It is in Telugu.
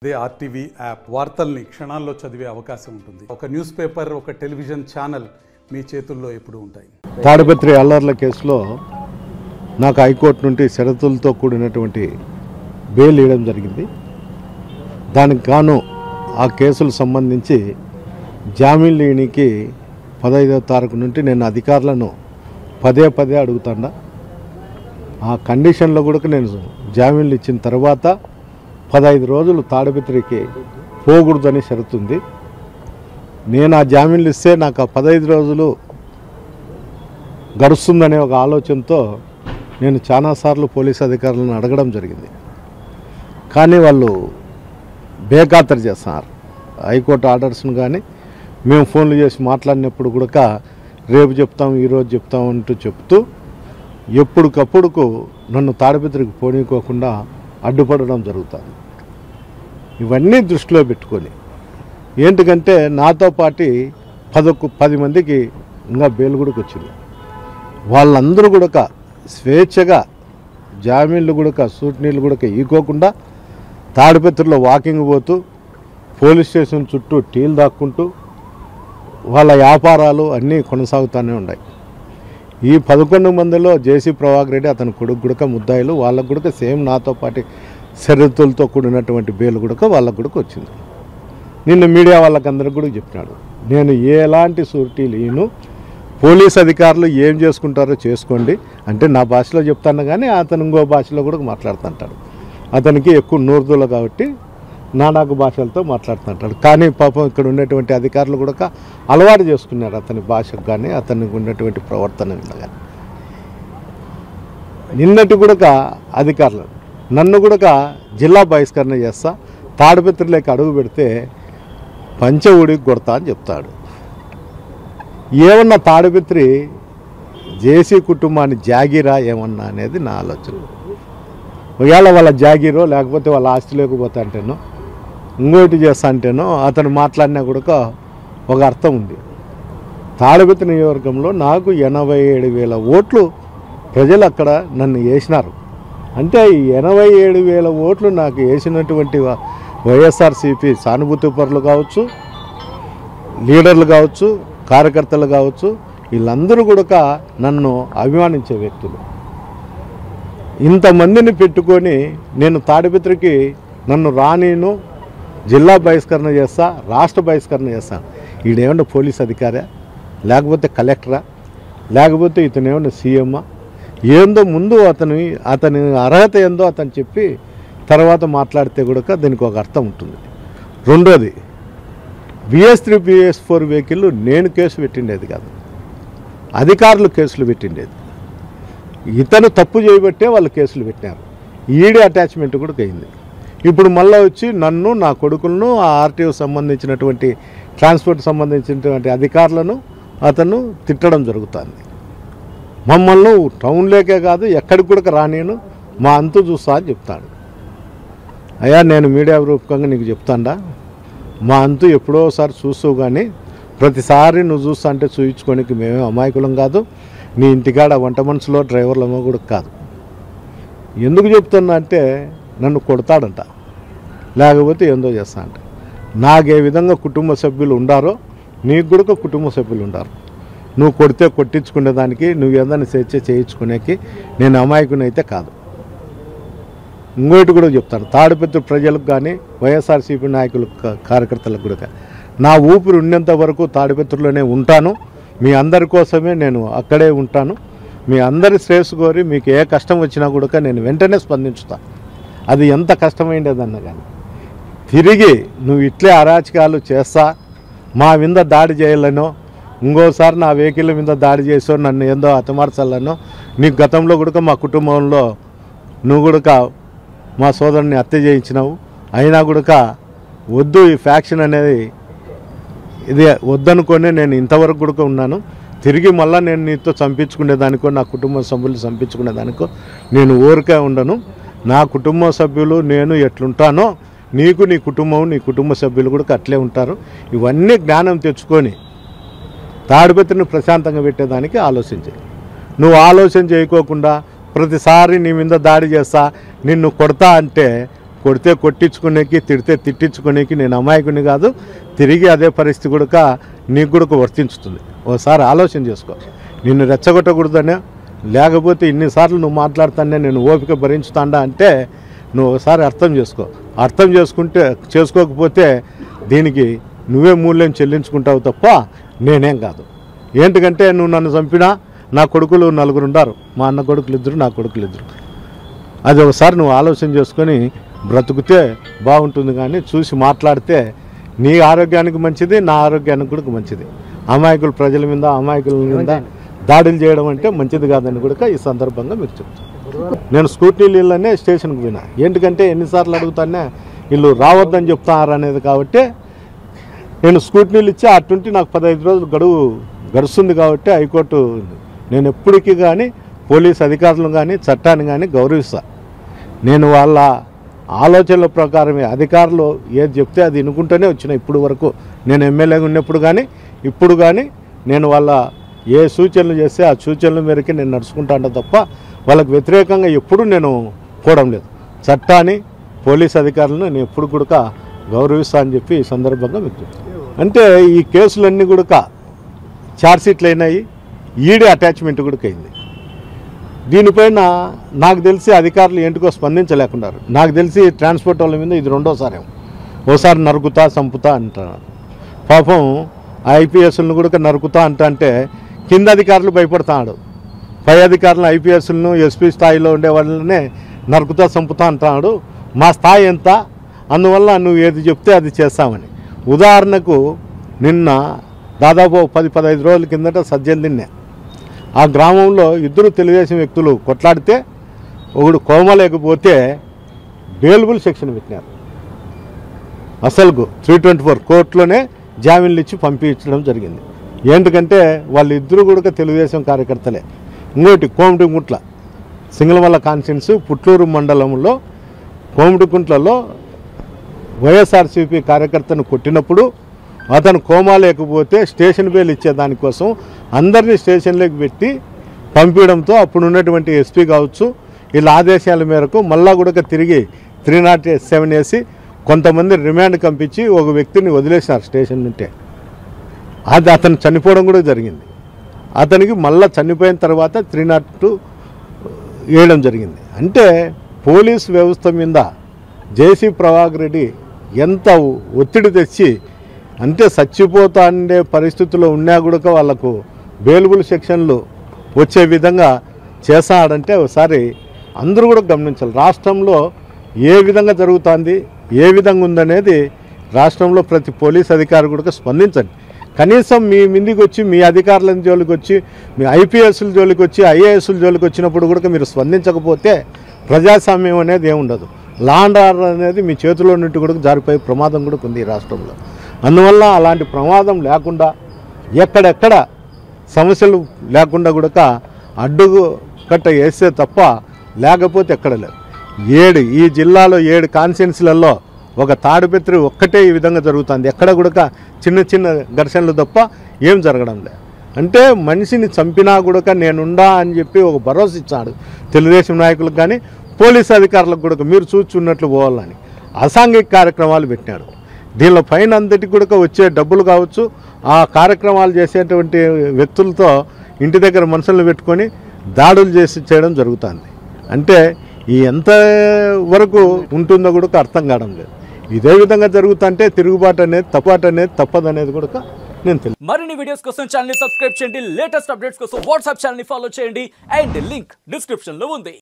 అదే ఆర్టీవీ యాప్ వార్తల్ని క్షణాల్లో చదివే అవకాశం ఉంటుంది. ఒక న్యూస్ పేపర్, ఒక టెలివిజన్ ఛానల్ మీ చేతుల్లో ఎప్పుడూ ఉంటాయి. తాడిపత్రి అల్లర్ల కేసులో నాకు హైకోర్టు నుండి షరతులతో కూడినటువంటి బెయిల్ ఇవ్వడం జరిగింది. దానికి గాను ఆ కేసులు సంబంధించి జామీన్ లేనికి 15వ తారీఖు నుండి నేను అధికారులను పదే అడుగుతాను. ఆ కండిషన్లో కూడా నేను జామీన్లు ఇచ్చిన తర్వాత 15 రోజులు తాడిపత్రికి పోకూడదని షరతుంది. నేను ఆ జామీన్లు ఇస్తే నాకు ఆ 15 రోజులు గడుస్తుందనే ఒక ఆలోచనతో నేను చాలాసార్లు పోలీసు అధికారులను అడగడం జరిగింది. కానీ వాళ్ళు బేఖాతరు చేస్తున్నారు. హైకోర్టు ఆర్డర్స్ను కానీ మేము ఫోన్లు చేసి మాట్లాడినప్పుడు కూడా రేపు చెప్తాం, ఈరోజు చెప్తాం అంటూ చెప్తూ ఎప్పటికప్పుడుకు నన్ను తాడిపత్రికి పోనీకోకుండా అడ్డుపడడం జరుగుతుంది. ఇవన్నీ దృష్టిలో పెట్టుకొని ఏంటికంటే నాతో పాటు 10 మందికి ఇంకా బెయిల్ కూడా వచ్చింది. వాళ్ళందరూ కూడా స్వేచ్ఛగా జామీన్లు కూడా సూట్నీళ్ళు కూడా ఈకోకుండా తాడిపత్రిలో వాకింగ్ పోతూ పోలీస్ స్టేషన్ చుట్టూ టీలు దాక్కుంటూ వాళ్ళ వ్యాపారాలు అన్నీ కొనసాగుతూనే ఉన్నాయి. ఈ 11 మందిలో జేసీ ప్రభాకర్ రెడ్డి అతని కొడుకు కూడా ముద్దాయిలు. వాళ్ళకు కూడా సేమ్ నాతో పాటు షరతులతో కూడినటువంటి బెయిల్ కూడా వాళ్ళకు కూడా వచ్చింది. నిన్న మీడియా వాళ్ళకందరికి కూడా చెప్పినాడు, నేను ఎలాంటి షూరిటీలు ఈయను, పోలీస్ అధికారులు ఏం చేసుకుంటారో చేసుకోండి అంటే నా భాషలో చెప్తాను. కానీ అతను ఇంకో భాషలో కూడా మాట్లాడుతుంటాడు. అతనికి ఎక్కువ నూర్దులు కాబట్టి నానాకు భాషలతో మాట్లాడుతుంటాడు. కానీ పాపం ఇక్కడ ఉన్నటువంటి అధికారులు కూడా అలవాటు చేసుకున్నారు అతని భాషకు కానీ అతనికి ఉన్నటువంటి ప్రవర్తన మీద కానీ. నిన్నటి కూడా అధికారులు నన్ను కూడా జిల్లా బహిష్కరణ చేస్తా, తాడిపత్రిలోకి అడుగు పెడితే పంచ ఊడికి కొడతా అని చెప్తాడు. ఏమన్నా తాడిపత్రి జేసీ కుటుంబాన్ని జాగీరా ఏమన్నా అనేది నా ఆలోచన. ఒకవేళ వాళ్ళ జాగీరో లేకపోతే వాళ్ళ ఆస్తి లేకపోతే అంటేనో ఇంకోటి చేస్తా అంటేనో అతను మాట్లాడినా కూడా ఒక అర్థం ఉంది. తాడిపత్రి నియోజకవర్గంలో నాకు 87,000 ఓట్లు ప్రజలు అక్కడ నన్ను వేసినారు. అంటే ఈ 87,000 ఓట్లు నాకు వేసినటువంటి వైఎస్ఆర్సీపీ సానుభూతి పరులు కావచ్చు, లీడర్లు కావచ్చు, కార్యకర్తలు కావచ్చు, వీళ్ళందరూ కూడా నన్ను అభిమానించే వ్యక్తులు. ఇంతమందిని పెట్టుకొని నేను తాడిపత్రికి నన్ను రానీను, జిల్లా బహిష్కరణ చేస్తా, రాష్ట్ర బహిష్కరణ చేస్తా. ఈడేమన్నా పోలీస్ అధికారా, లేకపోతే కలెక్టరా, లేకపోతే ఇతనేమన్నా సీఎమ్మా, ఏందో ముందు అతని అర్హత ఏందో అతను చెప్పి తర్వాత మాట్లాడితే కూడా దీనికి ఒక అర్థం ఉంటుంది. రెండోది, BS3 BS4 వెహికల్ నేను కేసు పెట్టిండేది కాదు, అధికారులు కేసులు పెట్టిండేది. ఇతను తప్పు చేయబట్టే వాళ్ళు కేసులు పెట్టినారు. ఈడీ అటాచ్మెంట్ కూడా అయింది. ఇప్పుడు మళ్ళీ వచ్చి నన్ను, నా కొడుకులను, ఆ ఆర్టీఓ సంబంధించినటువంటి ట్రాన్స్పోర్ట్ సంబంధించినటువంటి అధికారులను అతను తిట్టడం జరుగుతుంది. మమ్మల్ని టౌన్లోకే కాదు ఎక్కడికి కూడా రానేను, మా అంతు చూస్తా అని చెప్తాడు. అయ్యా నేను మీడియా రూపకంగా నీకు చెప్తాండా, మా అంతు ఎప్పుడోసారి చూస్తావు, కానీ ప్రతిసారి నువ్వు చూస్తా అంటే చూయించుకోనికి మేమే అమాయకులం కాదు, నీ ఇంటికాడ వంట మనుషులో డ్రైవర్లమో కూడా కాదు. ఎందుకు చెప్తున్నా అంటే నన్ను కొడతాడంట, లేకపోతే ఏందో చేస్తా అంట. నాకు ఏ విధంగా కుటుంబ సభ్యులు ఉండారో నీకు కూడా కుటుంబ సభ్యులు ఉండారు. నువ్వు కొడితే కొట్టించుకునేదానికి, నువ్వు ఏదైనా స్వేచ్ఛ చేయించుకునేకి నేను అమాయకునైతే కాదు. ఇంకోటి కూడా చెప్తాను, తాడిపత్రి ప్రజలకు కానీ వైఎస్ఆర్సీపీ నాయకులు కార్యకర్తలకు కూడా నా ఊపిరి ఉన్నంత వరకు తాడిపత్రిలోనే ఉంటాను. మీ అందరి కోసమే నేను అక్కడే ఉంటాను. మీ అందరి శ్రేయస్సు కోరి మీకు ఏ కష్టం వచ్చినా కూడా నేను వెంటనే స్పందించుతా. అది ఎంత కష్టమైండేదన్నా కానీ తిరిగి నువ్వు ఇట్లే అరాచకాలు చేస్తా, మా మీద దాడి చేయాలనో, ఇంకోసారి నా వెహికల్ మీద దాడి చేసో, నన్ను ఏందో హతమార్చాలనో, నీకు గతంలో కూడా మా కుటుంబంలో నువ్వు కూడా మా సోదరుని హత్య చేయించినావు. అయినా కూడా వద్దు, ఈ ఫ్యాక్షన్ అనేది ఇది వద్దనుకొని నేను ఇంతవరకు కూడా ఉన్నాను. తిరిగి మళ్ళీ నేను నీతో చంపించుకునేదానికో, నా కుటుంబ సభ్యులు చంపించుకునేదానికో నేను ఊరికే ఉండను. నా కుటుంబ సభ్యులు నేను ఎట్లుంటానో నీకు, నీ కుటుంబం, నీ కుటుంబ సభ్యులు కూడా అట్లే ఉంటారు. ఇవన్నీ జ్ఞానం తెచ్చుకొని తాడిపత్రిని ప్రశాంతంగా పెట్టేదానికి ఆలోచించే. నువ్వు ఆలోచన చేయకోకుండా ప్రతిసారి నీ మీద దాడి చేస్తా, నిన్ను కొడతా అంటే కొడితే కొట్టించుకునేకి, తిడితే తిట్టించుకునేకి నేను అమాయకుని కాదు. తిరిగి అదే పరిస్థితి కూడా నీకు కూడా వర్తించుతుంది. ఒకసారి ఆలోచన చేసుకో. నిన్ను రెచ్చగొట్టకూడదనే, లేకపోతే ఇన్నిసార్లు నువ్వు మాట్లాడుతానే నేను ఓపిక భరించుతాండా అంటే నువ్వు ఒకసారి అర్థం చేసుకో. అర్థం చేసుకోకపోతే దీనికి నువ్వే మూల్యం చెల్లించుకుంటావు తప్ప నేనేం కాదు. ఏంటికంటే నువ్వు నన్ను చంపినా నా కొడుకులు 4 ఉన్నారు. మా అన్న కొడుకులు 2, నా కొడుకులు 2. అది ఒకసారి నువ్వు ఆలోచన చేసుకొని బ్రతుకుతే బాగుంటుంది. కానీ చూసి మాట్లాడితే నీ ఆరోగ్యానికి మంచిది, నా ఆరోగ్యానికి కూడా మంచిది. అమాయకులు ప్రజల మీద, అమాయకుల మీద దాడులు చేయడం అంటే మంచిది కాదని కూడా ఈ సందర్భంగా మీకు చెప్తాను. నేను స్కూటీలీళ్ళనే స్టేషన్కి పోయినా. ఏంటికంటే ఎన్నిసార్లు అడుగుతానే వీళ్ళు రావద్దని చెప్తారు అనేది. కాబట్టి నేను స్కూటీలు ఇచ్చి అటుంటి నాకు 15 రోజులు గడువు గడుస్తుంది. కాబట్టి హైకోర్టు నేను ఎప్పటికీ కానీ పోలీస్ అధికారులను కానీ చట్టాన్ని కానీ గౌరవిస్తా. నేను వాళ్ళ ఆలోచనల ప్రకారమే అధికారులు ఏది చెప్తే అది వినుకుంటూనే వచ్చిన. ఇప్పుడు వరకు నేను ఎమ్మెల్యేగా ఉన్నప్పుడు కానీ ఇప్పుడు కానీ నేను వాళ్ళ ఏ సూచనలు చేస్తే ఆ సూచనల మేరకే నేను నడుచుకుంటాను తప్ప వాళ్ళకి వ్యతిరేకంగా ఎప్పుడు నేను పోవడం లేదు. చట్టాన్ని, పోలీస్ అధికారులను నేను ఎప్పుడు కూడా గౌరవిస్తా అని చెప్పి ఈ సందర్భంగా మీకు చెప్తాను. అంటే ఈ కేసులన్నీ కూడా ఛార్జ్షీట్లు అయినాయి, ఈడీ అటాచ్మెంట్ కూడా అయింది. దీనిపైన నాకు తెలిసి అధికారులు ఏంటికో స్పందించలేకున్నారు. నాకు తెలిసి ట్రాన్స్పోర్ట్ వాళ్ళ మీద ఇది 2వ సారి. ఓసారి నరుకుతా చంపుతా అంటున్నారు. పాపం ఐపీఎస్లను కూడా నరుకుతా అంటే కింద అధికారులు భయపడుతున్నాడు. పై అధికారులు ఐపీఎస్లను ఎస్పీ స్థాయిలో ఉండే వాళ్ళనే నరుకుతా చంపుతా అంటున్నాడు. మా స్థాయి ఎంత, అందువల్ల నువ్వు ఏది చెప్తే అది చేస్తామని. ఉదాహరణకు నిన్న దాదాపు 10-15 రోజుల కిందట సజ్జలు తిన్నా. ఆ గ్రామంలో 2 తెలుగుదేశం వ్యక్తులు కొట్లాడితే ఒకడు కోమలేకపోతే బెయిలబుల్ సెక్షన్ పెట్టినారు. అసలుకు 324 కోర్టులోనే జామీన్లు ఇచ్చి పంపించడం జరిగింది. ఏంటంటే వాళ్ళిద్దరూ కూడా తెలుగుదేశం కార్యకర్తలే. ఇంకోటి కోమటికుంట్ల సింగళమల్ల కాన్స్టిట్యున్సీ పుట్లూరు మండలంలో కోమటికుంట్లలో వైఎస్ఆర్సీపీ కార్యకర్తను కొట్టినప్పుడు అతను కోమా లేకపోతే స్టేషన్ బెయిల్ ఇచ్చేదానికోసం అందరినీ స్టేషన్లోకి పెట్టి పంపించడంతో అప్పుడు ఉన్నటువంటి ఎస్పీ కావచ్చు వీళ్ళ ఆదేశాల మేరకు మళ్ళా కూడా తిరిగి 307 వేసి కొంతమంది రిమాండ్ పంపించి ఒక వ్యక్తిని వదిలేసినారు స్టేషన్ నుంటే. అది అతను చనిపోవడం కూడా జరిగింది. అతనికి మళ్ళీ చనిపోయిన తర్వాత 302 వేయడం జరిగింది. అంటే పోలీస్ వ్యవస్థ మీద జేసీ ప్రభాకర్ రెడ్డి ఎంత ఒత్తిడి తెచ్చి అంటే చచ్చిపోతా ఉండే పరిస్థితుల్లో ఉన్నా కూడా వాళ్లకు బెయిలబుల్ సెక్షన్లు వచ్చే విధంగా చేస్తాడంటే ఒకసారి అందరూ కూడా గమనించాలి. రాష్ట్రంలో ఏ విధంగా జరుగుతుంది, ఏ విధంగా ఉందనేది రాష్ట్రంలో ప్రతి పోలీస్ అధికారి కూడా స్పందించండి. కనీసం మీ ముందుకు వచ్చి మీ అధికారుల జోలికి వచ్చి మీ ఐపీఎస్ల జోలికి వచ్చి ఐఏఎస్ల జోలికి వచ్చినప్పుడు కూడా మీరు స్పందించకపోతే ప్రజాస్వామ్యం అనేది ఏముండదు. లా అండ్ ఆర్డర్ అనేది మీ చేతిలో నుండి కూడా జారిపోయే ప్రమాదం కూడా ఉంది ఈ రాష్ట్రంలో. అందువల్ల అలాంటి ప్రమాదం లేకుండా ఎక్కడెక్కడ సమస్యలు లేకుండా కూడా అడ్డుగు కట్ట వేస్తే తప్ప లేకపోతే ఎక్కడ లేదు. ఈ జిల్లాలో 7 కాన్స్టిట్యున్సీలలో ఒక తాడిపత్రి ఒక్కటే ఈ విధంగా జరుగుతుంది. ఎక్కడ కూడా చిన్న చిన్న ఘర్షణలు తప్ప ఏం జరగడం లేదు. అంటే మనిషిని చంపినా కూడా నేనుండా అని చెప్పి ఒక భరోసా ఇచ్చాడు తెలుగుదేశం నాయకులకు కానీ పోలీసు అధికారులకు కూడా మీరు చూచున్నట్లు పోవాలని అసాంఘిక కార్యక్రమాలు పెట్టినాడు. దీనిలో పైన అంతటి కూడా వచ్చే డబ్బులు కావచ్చు ఆ కార్యక్రమాలు చేసేటువంటి వ్యక్తులతో ఇంటి దగ్గర మనుషులను పెట్టుకొని దాడులు చేయడం జరుగుతుంది. అంటే ఈ ఎంత వరకు ఉంటుందో కూడా అర్థం కావడం లేదు. ఇదే విధంగా జరుగుతుంటే తిరుగుబాటు అనేది తప్పదనేది కూడా నేను తెలుసు. మరిన్ని వీడియోస్ కోసం ఛానల్ ని సబ్స్క్రైబ్ చేయండి. లేటెస్ట్ అప్డేట్స్ కోసం వాట్సాప్ ఛానల్ ని ఫాలో చేయండి. అండ్ లింక్ డిస్క్రిప్షన్ లో ఉంది.